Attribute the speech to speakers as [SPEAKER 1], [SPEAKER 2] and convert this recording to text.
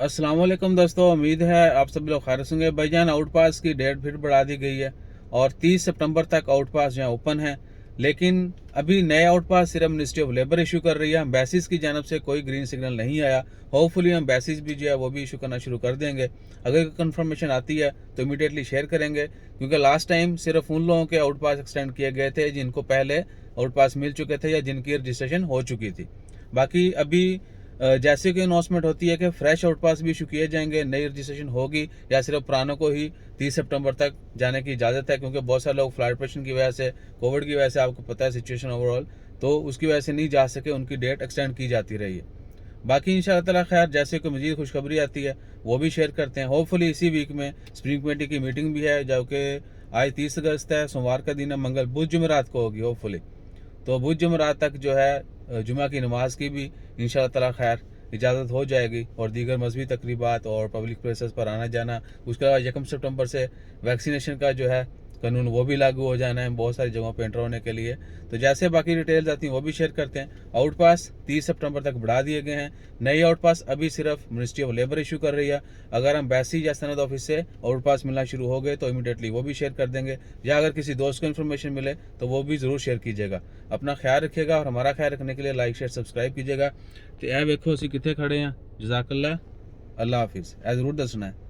[SPEAKER 1] अस्सलाम वालेकुम दोस्तों, उम्मीद है आप सब लोग खैर से होंगे। भाईजान आउट पास की डेट फिर बढ़ा दी गई है और 30 सितंबर तक आउट पास जो है ओपन है। लेकिन अभी नए आउट पास सिर्फ मिनिस्ट्री ऑफ लेबर इशू कर रही है। एम्बेसीज की जानब से कोई ग्रीन सिग्नल नहीं आया। होपफुली एम्बेसीज भी जो है वो भी इशू करना शुरू कर देंगे। अगर कंफर्मेशन आती है तो इमीडिएटली शेयर करेंगे, क्योंकि लास्ट टाइम सिर्फ उन लोगों के आउट पास एक्सटेंड किए गए थे जिनको पहले आउट पास मिल चुके थे या जिनकी रजिस्ट्रेशन हो चुकी थी। बाकी अभी जैसे कि अनाउंसमेंट होती है कि फ्रेश आउट पास भी इशू किए जाएंगे, नई रजिस्ट्रेशन होगी या सिर्फ पुरानों को ही 30 सितंबर तक जाने की इजाज़त है, क्योंकि बहुत सारे लोग फ्लाइट ऑपरेशन की वजह से, कोविड की वजह से, आपको पता है सिचुएशन ओवरऑल, तो उसकी वजह से नहीं जा सके, उनकी डेट एक्सटेंड की जाती रही है। बाकी इंशाअल्लाह ताला खैर जैसे कोई मजीद खुशखबरी आती है वो भी शेयर करते हैं। होपफुली इसी वीक में स्प्रिंग कमेटी की मीटिंग भी है, जो कि आज 30 अगस्त है, सोमवार का दिन है, मंगल बुध जुमेरात को होगी होपफुली। तो बुध जुमेरात तक जो है जुमा की नमाज की भी इंशाअल्लाह ताला खैर इजाज़त हो जाएगी, और दीगर मजहबी तकरीबात और पब्लिक प्लेसेस पर आना जाना। उसके बाद 1 सितंबर से वैक्सीनेशन का जो है कानून वो भी लागू हो जाना है बहुत सारी जगहों पर एंटर होने के लिए। तो जैसे बाकी डिटेल्स आती हैं वो भी शेयर करते हैं। आउट पास 30 सितंबर तक बढ़ा दिए गए हैं। नई आउट पास अभी सिर्फ मिनिस्ट्री ऑफ लेबर इशू कर रही है। अगर हम एम्बेसी या सनद ऑफिस से आउट पास मिलना शुरू हो गए तो इमीडिएटली वो भी शेयर कर देंगे, या अगर किसी दोस्त को इन्फॉर्मेशन मिले तो वो भी ज़रूर शेयर कीजिएगा। अपना ख्याल रखिएगा और हमारा ख्याल रखने के लिए लाइक शेयर सब्सक्राइब कीजिएगा। तो यह देखो असी कितने खड़े हैं। जज़ाकल्लाह, अल्लाह हाफिज़। ए ज़रूर दसना है।